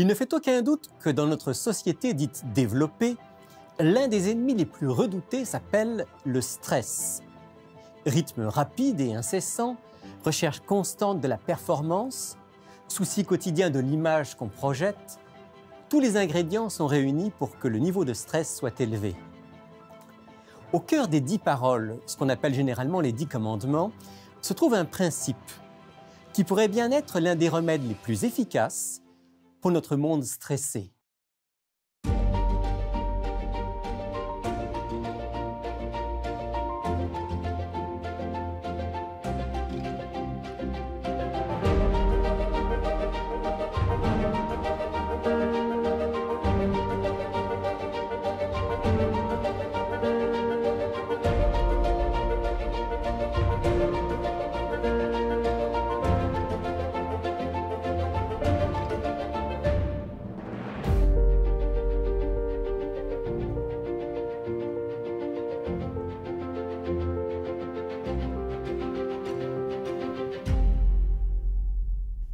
Il ne fait aucun doute que dans notre société dite développée, l'un des ennemis les plus redoutés s'appelle le stress. Rythme rapide et incessant, recherche constante de la performance, souci quotidien de l'image qu'on projette, tous les ingrédients sont réunis pour que le niveau de stress soit élevé. Au cœur des 10 paroles, ce qu'on appelle généralement les 10 commandements, se trouve un principe qui pourrait bien être l'un des remèdes les plus efficaces pour notre monde stressé.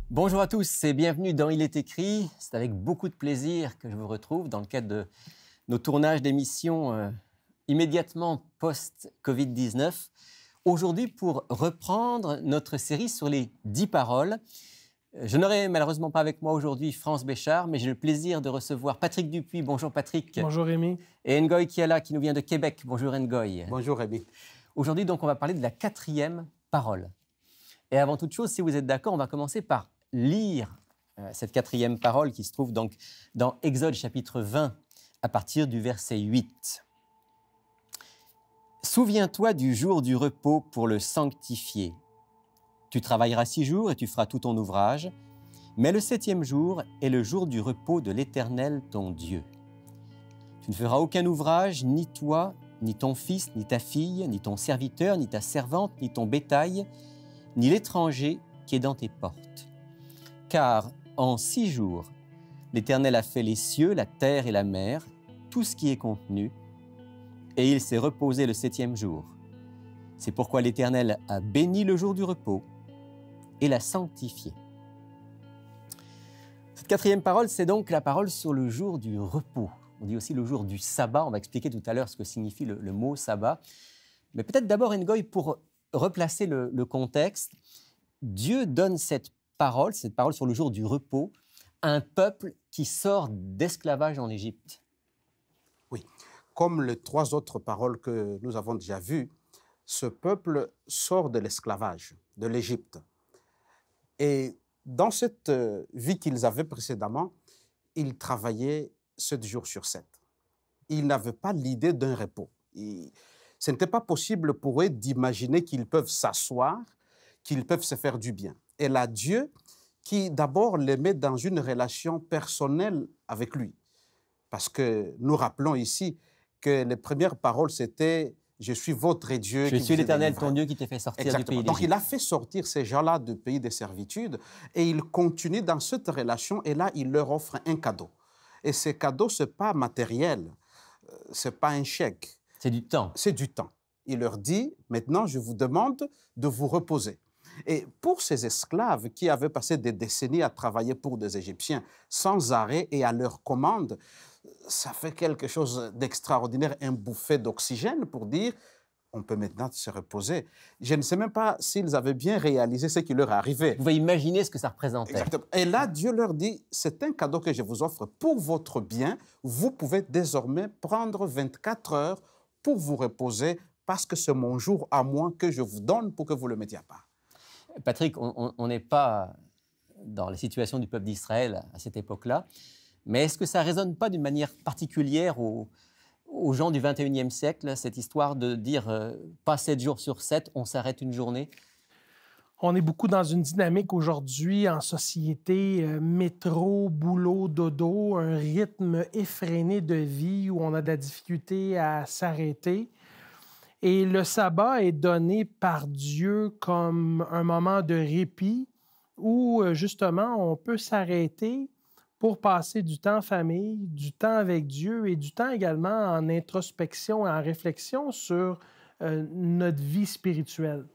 Bonjour à tous et bienvenue dans Il est écrit. C'est avec beaucoup de plaisir que je vous retrouve dans le cadre de nos tournages d'émissions immédiatement post-Covid-19. Aujourd'hui, pour reprendre notre série sur les 10 paroles. Je n'aurai malheureusement pas avec moi aujourd'hui France Béchard, mais j'ai le plaisir de recevoir Patrick Dupuis. Bonjour Patrick. Bonjour Rémi. Et Ngoy Kiala qui nous vient de Québec. Bonjour Ngoy. Bonjour Rémi. Aujourd'hui, donc, on va parler de la 4e parole. Et avant toute chose, si vous êtes d'accord, on va commencer par lire cette 4e parole qui se trouve donc dans Exode chapitre 20 à partir du verset 8. « Souviens-toi du jour du repos pour le sanctifier. Tu travailleras 6 jours et tu feras tout ton ouvrage, mais le 7e jour est le jour du repos de l'Éternel ton Dieu. Tu ne feras aucun ouvrage, ni toi, ni ton fils, ni ta fille, ni ton serviteur, ni ta servante, ni ton bétail, ni l'étranger qui est dans tes portes. Car en 6 jours, l'Éternel a fait les cieux, la terre et la mer, tout ce qui est contenu, et il s'est reposé le 7e jour. C'est pourquoi l'Éternel a béni le jour du repos et l'a sanctifié. » Cette 4e parole, c'est donc la parole sur le jour du repos. On dit aussi le jour du sabbat. On va expliquer tout à l'heure ce que signifie le mot sabbat. Mais peut-être d'abord, Ngoy, pour replacer le contexte, Dieu donne cette parole sur le jour du repos, à un peuple qui sort d'esclavage en Égypte. Oui, comme les 3 autres paroles que nous avons déjà vues, ce peuple sort de l'esclavage, de l'Égypte. Et dans cette vie qu'ils avaient précédemment, ils travaillaient 7 jours sur 7. Ils n'avaient pas l'idée d'un repos. Ce n'était pas possible pour eux d'imaginer qu'ils peuvent s'asseoir, qu'ils peuvent se faire du bien. Et là, Dieu, qui d'abord les met dans une relation personnelle avec lui. Parce que nous rappelons ici que les premières paroles, c'était « Je suis votre Dieu ». Je suis l'Éternel, ton Dieu, qui t'a fait sortir Exactement. du pays d'Égypte. Donc, il a fait sortir ces gens-là du pays des servitudes et il continue dans cette relation et là, il leur offre un cadeau. Et ce cadeau, ce n'est pas matériel, ce n'est pas un chèque. C'est du temps. C'est du temps. Il leur dit « Maintenant, je vous demande de vous reposer ». Et pour ces esclaves qui avaient passé des décennies à travailler pour des Égyptiens sans arrêt et à leur commande, ça fait quelque chose d'extraordinaire, un bouffée d'oxygène pour dire on peut maintenant se reposer. Je ne sais même pas s'ils avaient bien réalisé ce qui leur arrivait. Vous pouvez imaginer ce que ça représentait. Exactement. Et là, Dieu leur dit, c'est un cadeau que je vous offre pour votre bien. Vous pouvez désormais prendre 24 heures pour vous reposer parce que c'est mon jour à moi que je vous donne pour que vous le mettiez à part. Patrick, on n'est pas dans la situation du peuple d'Israël à cette époque-là, mais est-ce que ça ne résonne pas d'une manière particulière aux gens du 21e siècle, cette histoire de dire pas 7 jours sur 7, on s'arrête une journée? On est beaucoup dans une dynamique aujourd'hui en société, métro, boulot, dodo, un rythme effréné de vie où on a de la difficulté à s'arrêter. Et le sabbat est donné par Dieu comme un moment de répit où, justement, on peut s'arrêter pour passer du temps en famille, du temps avec Dieu et du temps également en introspection et en réflexion sur notre vie spirituelle.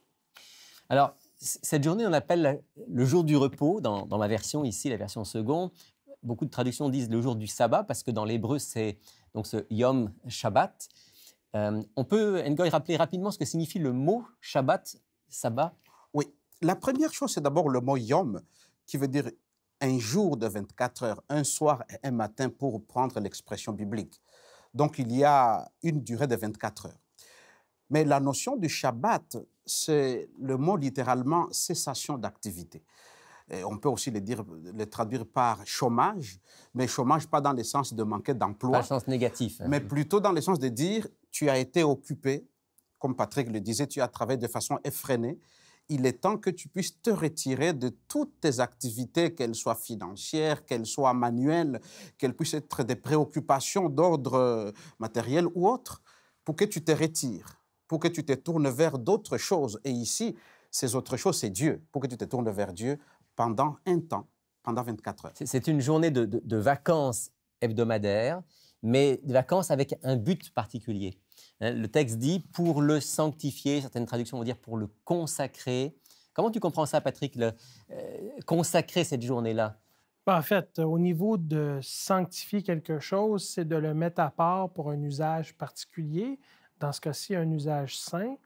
Alors, cette journée, on appelle le jour du repos, dans ma version ici, la version seconde. beaucoup de traductions disent le jour du sabbat, parce que dans l'hébreu, c'est donc ce Yom Shabbat. On peut, Ngoï, rappeler rapidement ce que signifie le mot Shabbat, sabbat? Oui, la première chose, c'est d'abord le mot Yom, qui veut dire un jour de 24 heures, un soir et un matin, pour prendre l'expression biblique. Donc, il y a une durée de 24 heures. Mais la notion du Shabbat, c'est le mot littéralement cessation d'activité. Et on peut aussi le traduire par chômage, mais chômage pas dans le sens de manquer d'emploi. Pas le sens négatif. Mais plutôt dans le sens de dire tu as été occupé, comme Patrick le disait, tu as travaillé de façon effrénée. Il est temps que tu puisses te retirer de toutes tes activités, qu'elles soient financières, qu'elles soient manuelles, qu'elles puissent être des préoccupations d'ordre matériel ou autre, pour que tu te retires, pour que tu te tournes vers d'autres choses. Et ici, ces autres choses, c'est Dieu, pour que tu te tournes vers Dieu pendant un temps, pendant 24 heures. C'est une journée de vacances hebdomadaires, mais de vacances avec un but particulier. Le texte dit « pour le sanctifier », certaines traductions vont dire « pour le consacrer ». Comment tu comprends ça, Patrick, consacrer cette journée-là? En fait, au niveau de sanctifier quelque chose, c'est de le mettre à part pour un usage particulier, dans ce cas-ci, un usage saint.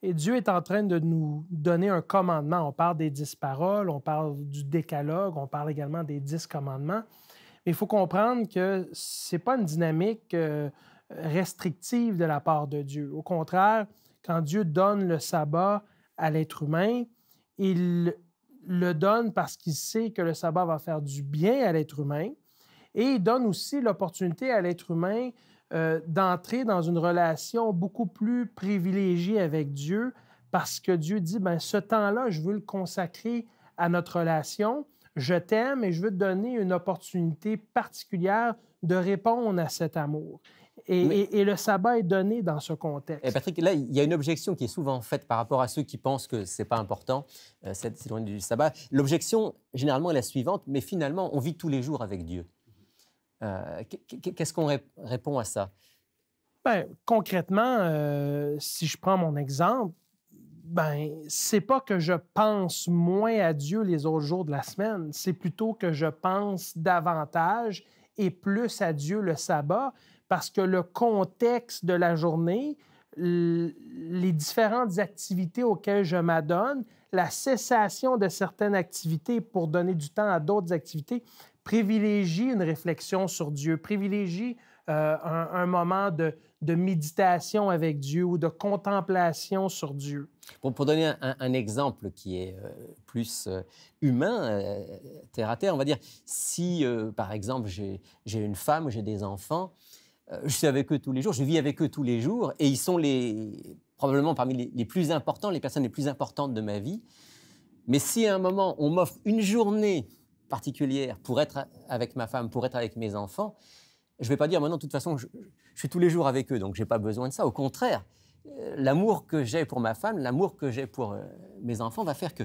Et Dieu est en train de nous donner un commandement. On parle des 10 paroles, on parle du décalogue, on parle également des 10 commandements. Mais il faut comprendre que ce n'est pas une dynamique restrictive de la part de Dieu. Au contraire, quand Dieu donne le sabbat à l'être humain, il le donne parce qu'il sait que le sabbat va faire du bien à l'être humain. Et il donne aussi l'opportunité à l'être humain d'entrer dans une relation beaucoup plus privilégiée avec Dieu parce que Dieu dit, bien, ce temps-là, je veux le consacrer à notre relation. Je t'aime et je veux te donner une opportunité particulière de répondre à cet amour. Et le sabbat est donné dans ce contexte. Et Patrick, là, il y a une objection qui est souvent faite par rapport à ceux qui pensent que ce n'est pas important, cette journée du sabbat. L'objection, généralement, est la suivante, mais finalement, on vit tous les jours avec Dieu. Qu'est-ce qu'on répond à ça? Bien, concrètement, si je prends mon exemple, ben, c'est pas que je pense moins à Dieu les autres jours de la semaine, c'est plutôt que je pense davantage et plus à Dieu le sabbat, parce que le contexte de la journée, les différentes activités auxquelles je m'adonne, la cessation de certaines activités pour donner du temps à d'autres activités, privilégie une réflexion sur Dieu, privilégie un moment de méditation avec Dieu ou de contemplation sur Dieu. Pour donner un exemple qui est plus humain, terre à terre, on va dire, si par exemple j'ai une femme, j'ai des enfants, je suis avec eux tous les jours, je vis avec eux tous les jours et ils sont probablement parmi les plus importants, les personnes les plus importantes de ma vie. Mais si à un moment on m'offre une journée particulière pour être avec ma femme, pour être avec mes enfants, je ne vais pas dire maintenant, de toute façon, je suis tous les jours avec eux, donc je n'ai pas besoin de ça. Au contraire, l'amour que j'ai pour ma femme, l'amour que j'ai pour mes enfants va faire que,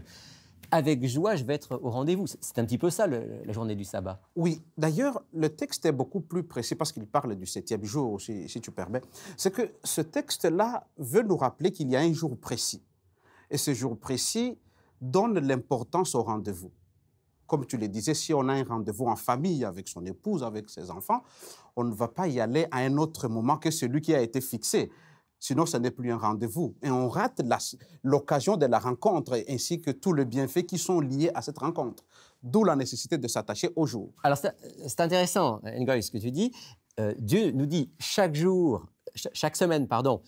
avec joie, je vais être au rendez-vous. C'est un petit peu ça, la journée du sabbat. Oui, d'ailleurs, le texte est beaucoup plus précis parce qu'il parle du 7e jour, si tu permets. C'est que ce texte-là veut nous rappeler qu'il y a un jour précis. Et ce jour précis donne l'importance au rendez-vous. Comme tu le disais, si on a un rendez-vous en famille avec son épouse, avec ses enfants, on ne va pas y aller à un autre moment que celui qui a été fixé. Sinon, ce n'est plus un rendez-vous. Et on rate l'occasion de la rencontre ainsi que tous les bienfaits qui sont liés à cette rencontre. D'où la nécessité de s'attacher au jour. Alors, c'est intéressant, Ngoï, ce que tu dis. Dieu nous dit chaque jour, chaque semaine, pardon,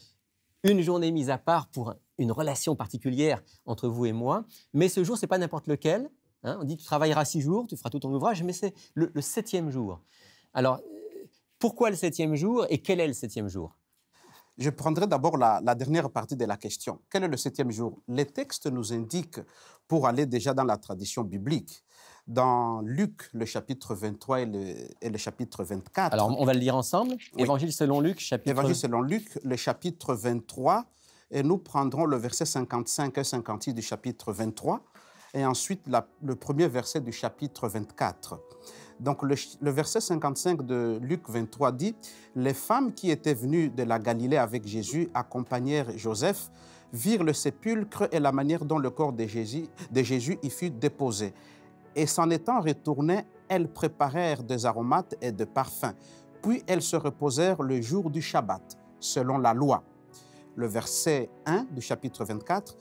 une journée mise à part pour une relation particulière entre vous et moi. Mais ce jour, ce n'est pas n'importe lequel. Hein, on dit que tu travailleras 6 jours, tu feras tout ton ouvrage, mais c'est le 7e jour. Alors, pourquoi le 7e jour et quel est le 7e jour? Je prendrai d'abord la dernière partie de la question. Quel est le 7e jour? Les textes nous indiquent, pour aller déjà dans la tradition biblique, dans Luc, le chapitre 23 et le chapitre 24. Alors, on va le lire ensemble. Oui. Évangile selon Luc, chapitre... Évangile selon Luc, le chapitre 23, et nous prendrons le verset 55 et 56 du chapitre 23. Et ensuite, le premier verset du chapitre 24. Donc, le verset 55 de Luc 23 dit « Les femmes qui étaient venues de la Galilée avec Jésus accompagnèrent Joseph, virent le sépulcre et la manière dont le corps de Jésus y fut déposé. Et s'en étant retournées, elles préparèrent des aromates et des parfums. Puis elles se reposèrent le jour du Shabbat, selon la loi. Le verset 1 du chapitre 24.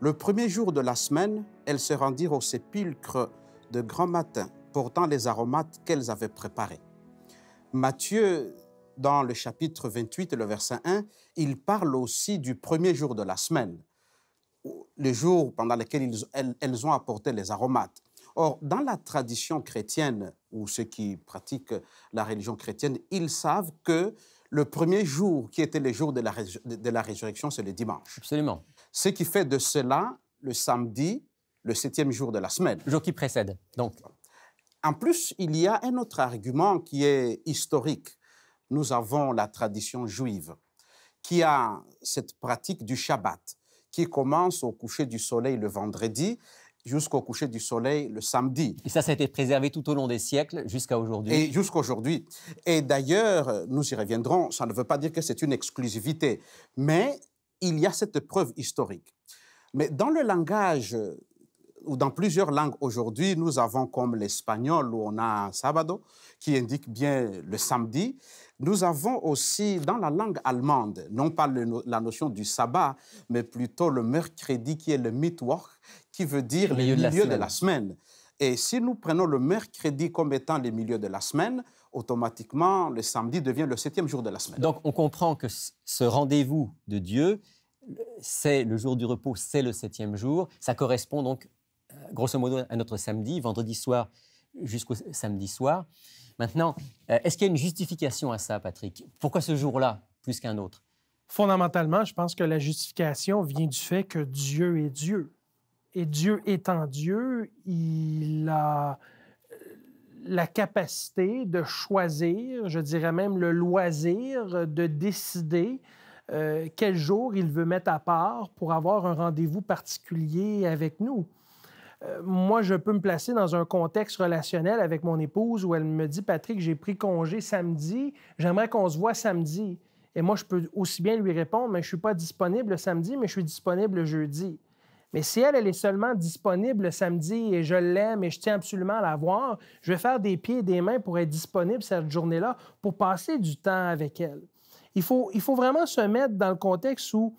Le premier jour de la semaine, elles se rendirent au sépulcre de grand matin, portant les aromates qu'elles avaient préparés. Matthieu, dans le chapitre 28, le verset 1, il parle aussi du premier jour de la semaine, le jour pendant lequel elles ont apporté les aromates. Or, dans la tradition chrétienne, ou ceux qui pratiquent la religion chrétienne, ils savent que le premier jour, qui était le jour de la résurrection, c'est le dimanche. Absolument. Ce qui fait de cela le samedi, le 7e jour de la semaine. Le jour qui précède, donc. En plus, il y a un autre argument qui est historique. Nous avons la tradition juive qui a cette pratique du Shabbat, qui commence au coucher du soleil le vendredi jusqu'au coucher du soleil le samedi. Et ça a été préservé tout au long des siècles jusqu'à aujourd'hui. Et jusqu'à aujourd'hui. Et d'ailleurs, nous y reviendrons, ça ne veut pas dire que c'est une exclusivité, mais il y a cette preuve historique. Mais dans le langage, ou dans plusieurs langues aujourd'hui, nous avons comme l'espagnol où on a un sábado qui indique bien le samedi. Nous avons aussi dans la langue allemande, non pas la notion du sabbat, mais plutôt le mercredi qui est le Mittwoch, qui veut dire le milieu de la semaine. Et si nous prenons le mercredi comme étant le milieu de la semaine, automatiquement, le samedi devient le 7e jour de la semaine. Donc, on comprend que ce rendez-vous de Dieu, c'est le jour du repos, c'est le 7e jour. Ça correspond donc, grosso modo, à notre samedi, vendredi soir jusqu'au samedi soir. Maintenant, est-ce qu'il y a une justification à ça, Patrick? Pourquoi ce jour-là plus qu'un autre? Fondamentalement, je pense que la justification vient du fait que Dieu est Dieu. Et Dieu étant Dieu, il a la capacité de choisir, je dirais même le loisir de décider quel jour il veut mettre à part pour avoir un rendez-vous particulier avec nous. Moi, je peux me placer dans un contexte relationnel avec mon épouse où elle me dit « Patrick, j'ai pris congé samedi, j'aimerais qu'on se voit samedi. » Et moi, je peux aussi bien lui répondre « Mais je ne suis pas disponible le samedi, mais je suis disponible le jeudi. » Mais si elle est seulement disponible le samedi et je l'aime et je tiens absolument à la voir, je vais faire des pieds et des mains pour être disponible cette journée-là, pour passer du temps avec elle. Il faut vraiment se mettre dans le contexte où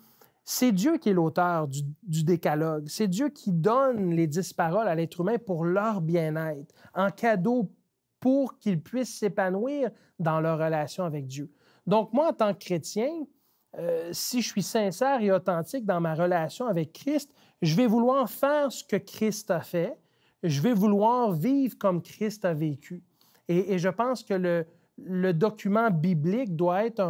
c'est Dieu qui est l'auteur du décalogue. C'est Dieu qui donne les 10 paroles à l'être humain pour leur bien-être, en cadeau pour qu'ils puissent s'épanouir dans leur relation avec Dieu. Donc, moi, en tant que chrétien, si je suis sincère et authentique dans ma relation avec Christ, je vais vouloir faire ce que Christ a fait. Je vais vouloir vivre comme Christ a vécu. Et je pense que le document biblique doit être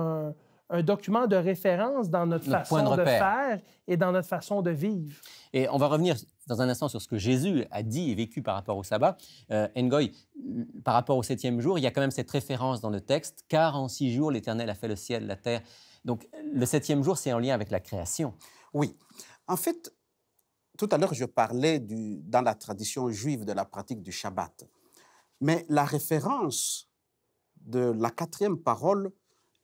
un document de référence dans notre façon de faire et dans notre façon de vivre. Et on va revenir dans un instant sur ce que Jésus a dit et vécu par rapport au sabbat. Ngoï, par rapport au 7e jour, il y a quand même cette référence dans le texte, « Car en 6 jours, l'Éternel a fait le ciel, la terre. » Donc, le 7e jour, c'est en lien avec la création. Oui. En fait, tout à l'heure, je parlais dans la tradition juive de la pratique du Shabbat. Mais la référence de la 4e parole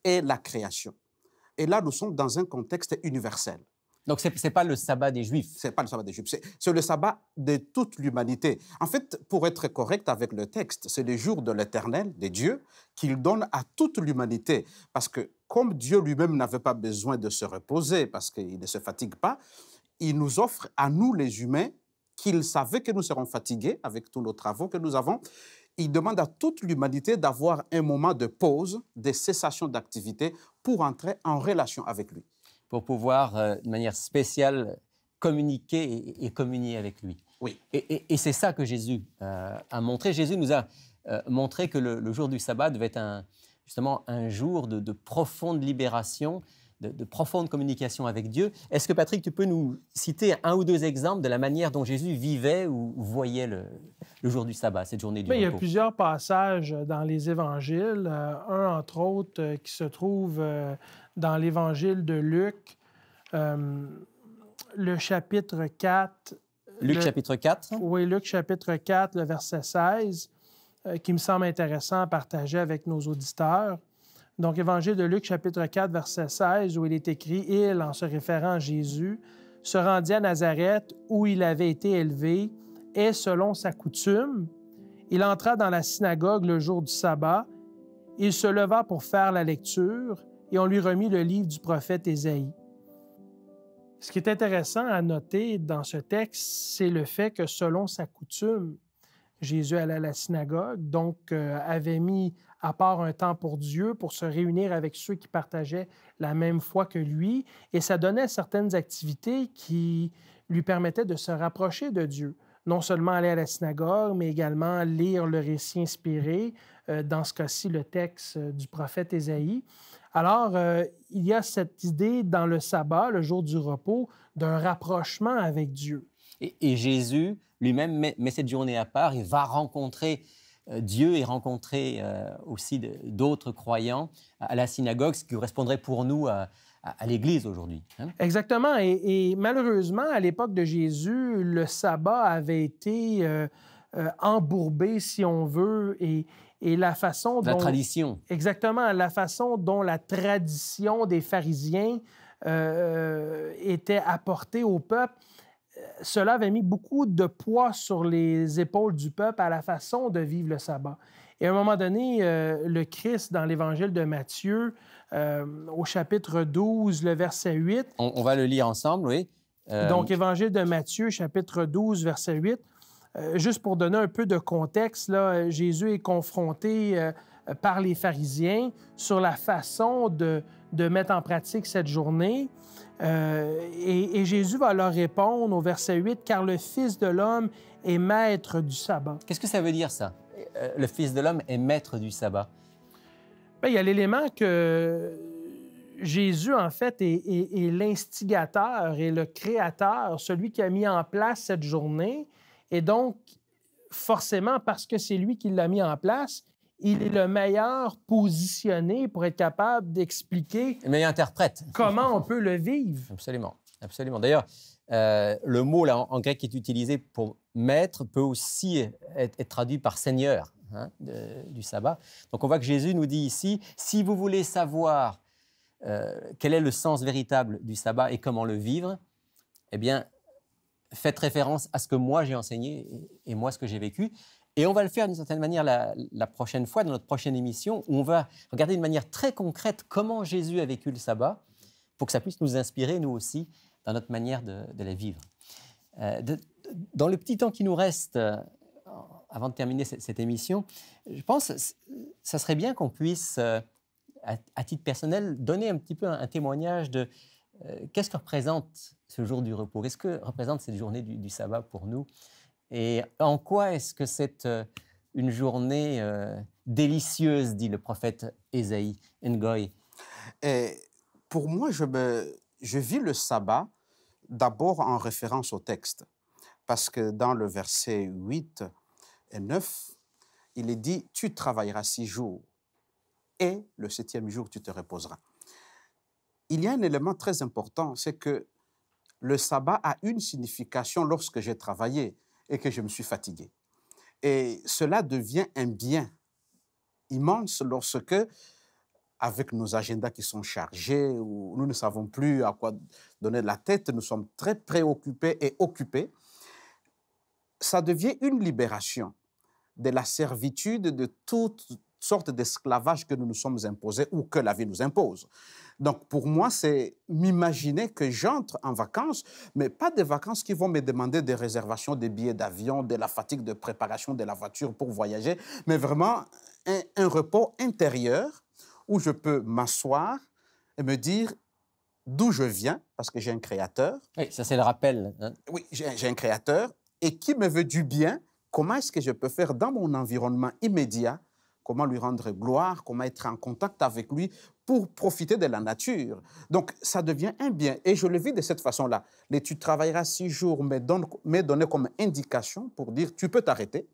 est la création. Et là, nous sommes dans un contexte universel. Donc, ce n'est pas le sabbat des Juifs. Ce n'est pas le sabbat des Juifs, c'est le sabbat de toute l'humanité. En fait, pour être correct avec le texte, c'est le jour de l'Éternel, de Dieu, qu'il donne à toute l'humanité. Parce que comme Dieu lui-même n'avait pas besoin de se reposer, parce qu'il ne se fatigue pas, il nous offre à nous les humains, qu'il savait que nous serons fatigués avec tous nos travaux que nous avons. Il demande à toute l'humanité d'avoir un moment de pause, de cessation d'activité pour entrer en relation avec lui. Pour pouvoir, de manière spéciale, communiquer et communier avec lui. Oui. Et c'est ça que Jésus a montré. Jésus nous a montré que le jour du sabbat devait être justement un jour de profonde libération, de profonde communication avec Dieu. Est-ce que, Patrick, tu peux nous citer 1 ou 2 exemples de la manière dont Jésus vivait ou voyait le jour du sabbat, cette journée du repos? Il y a plusieurs passages dans les évangiles, un entre autres qui se trouve dans l'évangile de Luc, le chapitre 4. Luc chapitre 4? Oui, Luc chapitre 4, le verset 16, qui me semble intéressant à partager avec nos auditeurs. Donc, évangile de Luc chapitre 4, verset 16, où il est écrit « Il, en se référant à Jésus, se rendit à Nazareth, où il avait été élevé, et selon sa coutume, Il entra dans la synagogue le jour du sabbat. Il se leva pour faire la lecture et on lui remit le livre du prophète Ésaïe. Ce qui est intéressant à noter dans ce texte, c'est le fait que selon sa coutume, Jésus allait à la synagogue, donc avait mis à part un temps pour Dieu, pour se réunir avec ceux qui partageaient la même foi que lui, et ça donnait certaines activités qui lui permettaient de se rapprocher de Dieu. Non seulement aller à la synagogue, mais également lire le récit inspiré, dans ce cas-ci le texte du prophète Ésaïe. Alors, il y a cette idée dans le sabbat, le jour du repos, d'un rapprochement avec Dieu. Et Jésus lui-même met cette journée à part, il va rencontrer Dieu et rencontrer aussi d'autres croyants à la synagogue, ce qui correspondrait pour nous à l'Église aujourd'hui. Hein? Exactement. Et malheureusement, à l'époque de Jésus, le sabbat avait été embourbé, si on veut, et la façon dont... La tradition. Exactement. La façon dont la tradition des pharisiens était apportée au peuple, cela avait mis beaucoup de poids sur les épaules du peuple à la façon de vivre le sabbat. Et à un moment donné, le Christ, dans l'Évangile de Matthieu, au chapitre 12, le verset 8... On va le lire ensemble, oui. Donc, Évangile de Matthieu, chapitre 12, verset 8. Juste pour donner un peu de contexte, là, Jésus est confronté par les pharisiens sur la façon de mettre en pratique cette journée. Et Jésus va leur répondre au verset 8, « Car le Fils de l'homme est maître du sabbat. » Qu'est-ce que ça veut dire, ça? Le Fils de l'homme est maître du sabbat. Bien, il y a l'élément que Jésus, en fait, est l'instigateur et le créateur, celui qui a mis en place cette journée. Et donc, forcément, parce que c'est lui qui l'a mis en place, il est le meilleur positionné pour être capable d'expliquer... Le meilleur interprète. Comment on peut le vivre. Absolument, absolument. D'ailleurs, le mot là, en grec qui est utilisé pour maître peut aussi être traduit par seigneur, hein, du sabbat. Donc on voit que Jésus nous dit ici, si vous voulez savoir quel est le sens véritable du sabbat et comment le vivre, eh bien, faites référence à ce que moi j'ai enseigné et moi ce que j'ai vécu. Et on va le faire d'une certaine manière la prochaine fois, dans notre prochaine émission, où on va regarder de manière très concrète comment Jésus a vécu le sabbat, pour que ça puisse nous inspirer, nous aussi, dans notre manière de la vivre. Dans le petit temps qui nous reste, avant de terminer cette émission, je pense que ça serait bien qu'on puisse, à titre personnel, donner un petit peu un témoignage de qu'est-ce que représente ce jour du repos, qu'est-ce que représente cette journée du sabbat pour nous, et en quoi est-ce que c'est une journée délicieuse, dit le prophète Ésaïe, Ngoï. Et pour moi, je vis le sabbat d'abord en référence au texte, parce que dans le verset 8 et 9, il est dit « Tu travailleras 6 jours et le 7e jour, tu te reposeras ». Il y a un élément très important, c'est que le sabbat a une signification lorsque j'ai travaillé et que je me suis fatigué. Et cela devient un bien immense lorsque, avec nos agendas qui sont chargés, où nous ne savons plus à quoi donner de la tête, nous sommes très préoccupés et occupés, ça devient une libération de la servitude de toute sorte d'esclavage que nous nous sommes imposés ou que la vie nous impose. Donc, pour moi, c'est m'imaginer que j'entre en vacances, mais pas des vacances qui vont me demander des réservations, des billets d'avion, de la fatigue de préparation de la voiture pour voyager, mais vraiment un repos intérieur où je peux m'asseoir et me dire d'où je viens, parce que j'ai un créateur. Oui, ça c'est le rappel. Hein? Oui, j'ai un créateur et qui me veut du bien. Comment est-ce que je peux faire dans mon environnement immédiat? Comment lui rendre gloire, comment être en contact avec lui pour profiter de la nature. Donc, ça devient un bien. Et je le vis de cette façon-là. Tu travailleras 6 jours, m'est donné comme indication pour dire tu peux t'arrêter.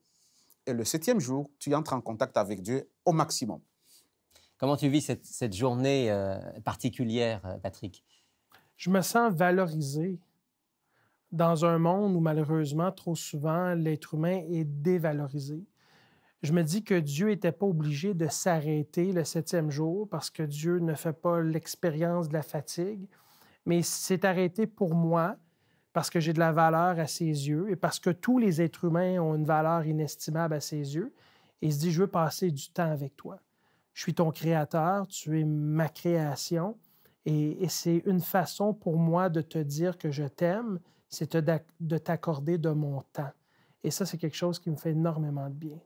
Et le 7e jour, tu entres en contact avec Dieu au maximum. Comment tu vis cette journée particulière, Patrick? Je me sens valorisé dans un monde où, malheureusement, trop souvent, l'être humain est dévalorisé. Je me dis que Dieu n'était pas obligé de s'arrêter le 7e jour parce que Dieu ne fait pas l'expérience de la fatigue, mais il s'est arrêté pour moi parce que j'ai de la valeur à ses yeux et parce que tous les êtres humains ont une valeur inestimable à ses yeux. Et il se dit, je veux passer du temps avec toi. Je suis ton créateur, tu es ma création. Et c'est une façon pour moi de te dire que je t'aime, c'est de t'accorder de mon temps. Et ça, c'est quelque chose qui me fait énormément de bien.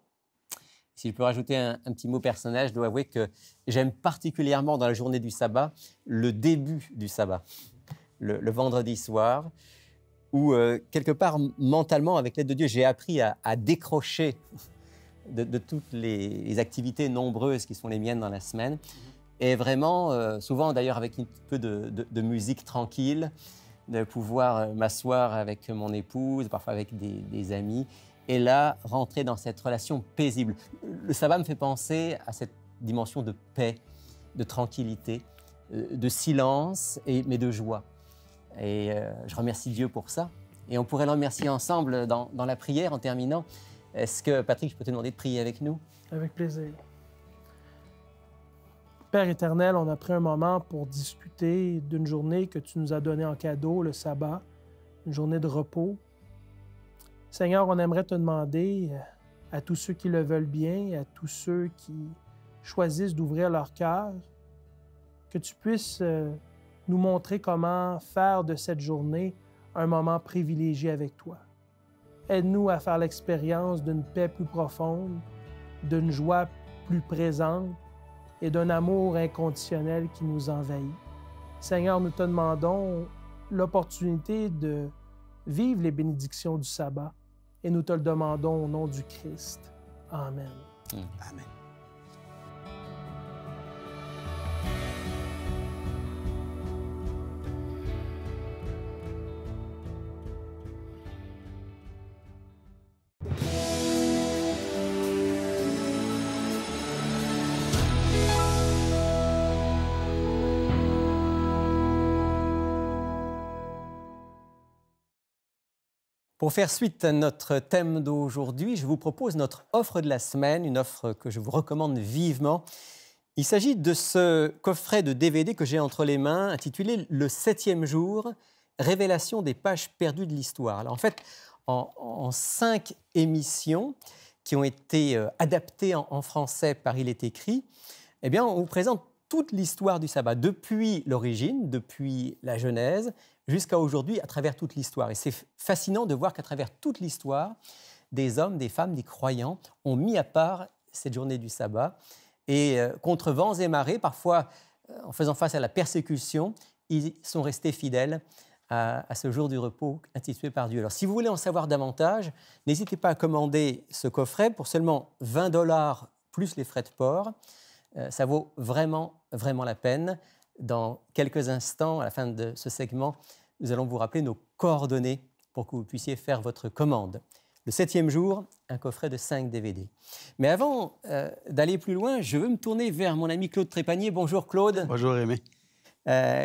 Si je peux rajouter un petit mot personnel, je dois avouer que j'aime particulièrement dans la journée du sabbat le début du sabbat, le vendredi soir, où quelque part, mentalement, avec l'aide de Dieu, j'ai appris à décrocher de toutes les activités nombreuses qui sont les miennes dans la semaine. Et vraiment, souvent d'ailleurs avec un peu de musique tranquille, de pouvoir m'asseoir avec mon épouse, parfois avec des amis, et là, rentrer dans cette relation paisible. Le sabbat me fait penser à cette dimension de paix, de tranquillité, de silence, mais de joie. Et je remercie Dieu pour ça. Et on pourrait le remercier ensemble dans la prière en terminant. Est-ce que, Patrick, je peux te demander de prier avec nous? Avec plaisir. Père éternel, on a pris un moment pour discuter d'une journée que tu nous as donnée en cadeau, le sabbat, une journée de repos. Seigneur, on aimerait te demander à tous ceux qui le veulent bien, à tous ceux qui choisissent d'ouvrir leur cœur, que tu puisses nous montrer comment faire de cette journée un moment privilégié avec toi. Aide-nous à faire l'expérience d'une paix plus profonde, d'une joie plus présente et d'un amour inconditionnel qui nous envahit. Seigneur, nous te demandons l'opportunité de vivre les bénédictions du sabbat et nous te le demandons au nom du Christ. Amen. Amen. Pour faire suite à notre thème d'aujourd'hui, je vous propose notre offre de la semaine, une offre que je vous recommande vivement. Il s'agit de ce coffret de DVD que j'ai entre les mains, intitulé « Le 7e jour, révélation des pages perdues de l'histoire ». Alors en fait, en 5 émissions qui ont été adaptées en français par Il est écrit, eh bien, on vous présente toute l'histoire du sabbat, depuis l'origine, depuis la Genèse, jusqu'à aujourd'hui, à travers toute l'histoire. Et c'est fascinant de voir qu'à travers toute l'histoire, des hommes, des femmes, des croyants ont mis à part cette journée du sabbat. Et contre vents et marées, parfois en faisant face à la persécution, ils sont restés fidèles à ce jour du repos institué par Dieu. Alors, si vous voulez en savoir davantage, n'hésitez pas à commander ce coffret pour seulement 20 $ plus les frais de port. Ça vaut vraiment, vraiment la peine. Dans quelques instants, à la fin de ce segment, nous allons vous rappeler nos coordonnées pour que vous puissiez faire votre commande. Le 7e jour, un coffret de 5 DVD. Mais avant d'aller plus loin, je veux me tourner vers mon ami Claude Trépanier. Bonjour Claude. Bonjour Aimé.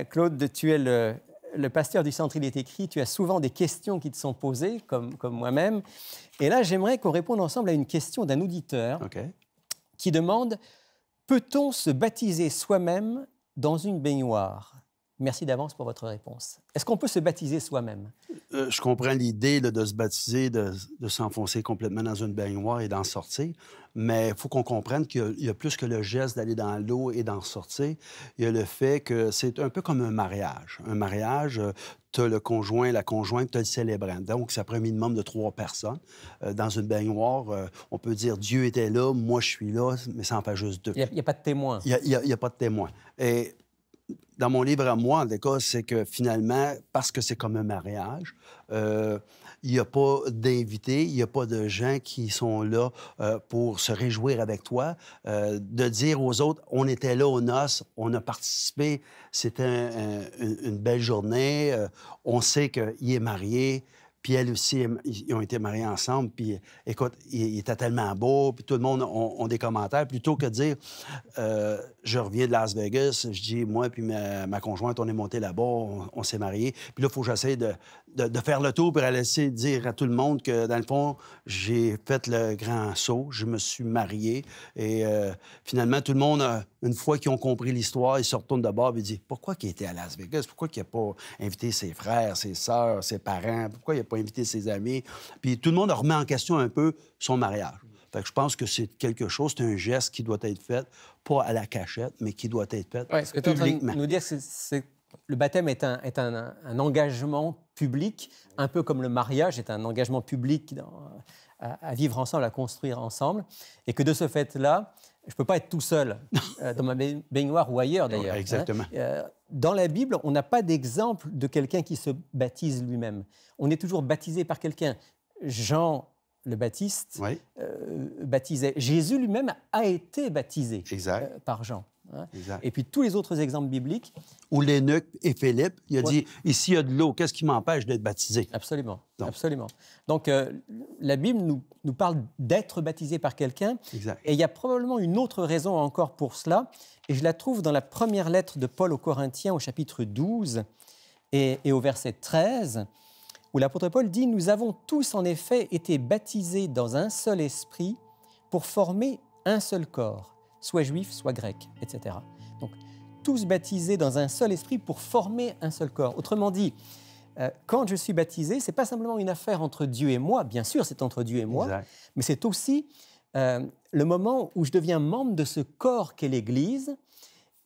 Claude, tu es le pasteur du Centre Il est écrit. Tu as souvent des questions qui te sont posées, comme moi-même. Et là, j'aimerais qu'on réponde ensemble à une question d'un auditeur qui demande « Peut-on se baptiser soi-même dans une baignoire ?» Merci d'avance pour votre réponse. Est-ce qu'on peut se baptiser soi-même? Je comprends l'idée de se baptiser, de s'enfoncer complètement dans une baignoire et d'en sortir, mais il faut qu'on comprenne qu'il y a plus que le geste d'aller dans l'eau et d'en sortir. Il y a le fait que c'est un peu comme un mariage. Un mariage, tu as le conjoint, la conjointe, tu as le célébrant. Donc, ça prend un minimum de 3 personnes. Dans une baignoire, on peut dire Dieu était là, moi je suis là, mais ça en fait juste 2. Il n'y a pas de témoin. Il n'y a pas de témoin. Et dans mon livre à moi, en tout cas, c'est que finalement, parce que c'est comme un mariage, il n'y a pas d'invités, il n'y a pas de gens qui sont là pour se réjouir avec toi, de dire aux autres, on était là aux noces, on a participé, c'était une belle journée, on sait qu'il est marié, puis elle aussi, ils ont été mariés ensemble. Puis, écoute, il était tellement beau. Puis tout le monde a des commentaires. Plutôt que de dire, je reviens de Las Vegas, je dis, moi puis ma conjointe, on est monté là-bas, on s'est mariés. Puis là, il faut que j'essaie de faire le tour pour laisser dire à tout le monde que, dans le fond, j'ai fait le grand saut, je me suis marié. Et finalement, tout le monde, une fois qu'ils ont compris l'histoire, ils se retournent de bord et disent pourquoi il était à Las Vegas? Pourquoi il n'a pas invité ses frères, ses sœurs, ses parents? Pourquoi il n'a pas invité ses amis? Puis tout le monde remet en question un peu son mariage. Fait que je pense que c'est quelque chose, c'est un geste qui doit être fait, pas à la cachette, mais qui doit être fait Ouais, ce que tu es en train publiquement. de nous dire, le baptême est un engagement public, un peu comme le mariage est un engagement public à vivre ensemble, à construire ensemble, et que de ce fait-là, je ne peux pas être tout seul dans ma baignoire ou ailleurs d'ailleurs. Ouais, exactement. Dans la Bible, on n'a pas d'exemple de quelqu'un qui se baptise lui-même. On est toujours baptisé par quelqu'un. Jean le Baptiste Oui. baptisait. Jésus lui-même a été baptisé Exact. par Jean. Hein. Exact. Et puis tous les autres exemples bibliques. Ou l'eunuque et Philippe, il a Ouais. dit ici, il y a de l'eau, qu'est-ce qui m'empêche d'être baptisé? Absolument. Donc. Absolument. Donc la Bible nous parle d'être baptisé par quelqu'un. Exact. Et il y a probablement une autre raison encore pour cela. Et je la trouve dans la première lettre de Paul aux Corinthiens au chapitre 12 et au verset 13, où l'apôtre Paul dit « Nous avons tous en effet été baptisés dans un seul esprit pour former un seul corps, soit juif, soit grec, etc. » Donc, tous baptisés dans un seul esprit pour former un seul corps. Autrement dit, quand je suis baptisé, ce n'est pas simplement une affaire entre Dieu et moi, bien sûr c'est entre Dieu et moi, Exact. mais c'est aussi le moment où je deviens membre de ce corps qu'est l'Église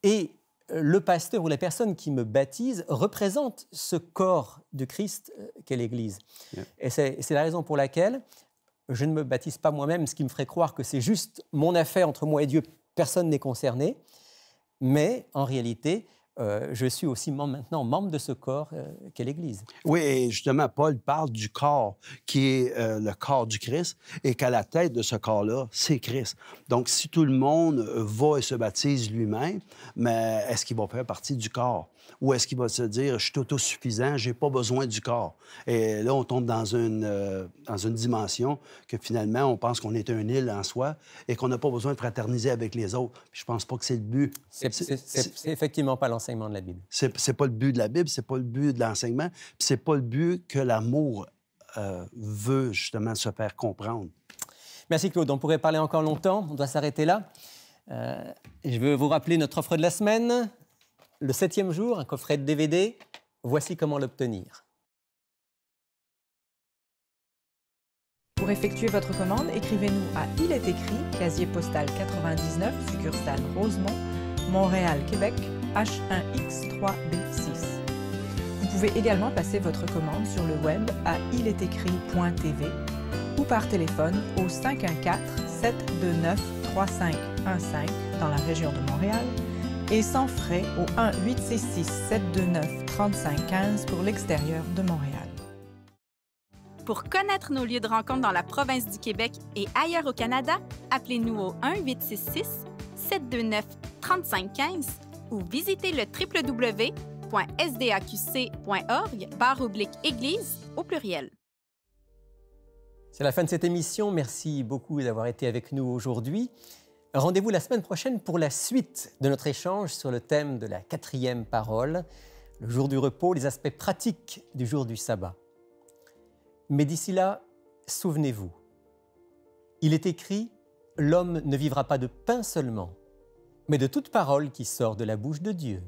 et le pasteur ou la personne qui me baptise représente ce corps de Christ qu'est l'Église. Yeah. Et c'est la raison pour laquelle je ne me baptise pas moi-même, ce qui me ferait croire que c'est juste mon affaire entre moi et Dieu, personne n'est concerné. Mais en réalité, je suis aussi maintenant membre de ce corps qu'est l'Église. Oui, et justement, Paul parle du corps qui est le corps du Christ et qu'à la tête de ce corps-là, c'est Christ. Donc, si tout le monde va et se baptise lui-même, mais est-ce qu'il va faire partie du corps? Ou est-ce qu'il va se dire, je suis autosuffisant, je n'ai pas besoin du corps? Et là, on tombe dans une dimension que finalement, on pense qu'on est un île en soi et qu'on n'a pas besoin de fraterniser avec les autres. Puis je pense pas que c'est le but. C'est effectivement pas l'enseignement de la Bible. C'est pas le but de la Bible, c'est pas le but de l'enseignement, puis c'est pas le but que l'amour veut justement se faire comprendre. Merci Claude, on pourrait parler encore longtemps, on doit s'arrêter là. Je veux vous rappeler notre offre de la semaine. Le 7e jour, un coffret de DVD. Voici comment l'obtenir. Pour effectuer votre commande, écrivez-nous à Il est écrit, casier postal 99, succursale Rosemont, Montréal, Québec, H1X3B6. Vous pouvez également passer votre commande sur le web à ilétécrit.tv ou par téléphone au 514-729-3515 dans la région de Montréal et sans frais au 1-866-729-3515 pour l'extérieur de Montréal. Pour connaître nos lieux de rencontre dans la province du Québec et ailleurs au Canada, appelez-nous au 1-866-729-3515 ou visitez le www.sdaqc.org/église au pluriel. C'est la fin de cette émission. Merci beaucoup d'avoir été avec nous aujourd'hui. Rendez-vous la semaine prochaine pour la suite de notre échange sur le thème de la 4e parole, le jour du repos, les aspects pratiques du jour du sabbat. Mais d'ici là, souvenez-vous, il est écrit « L'homme ne vivra pas de pain seulement, mais de toute parole qui sort de la bouche de Dieu. »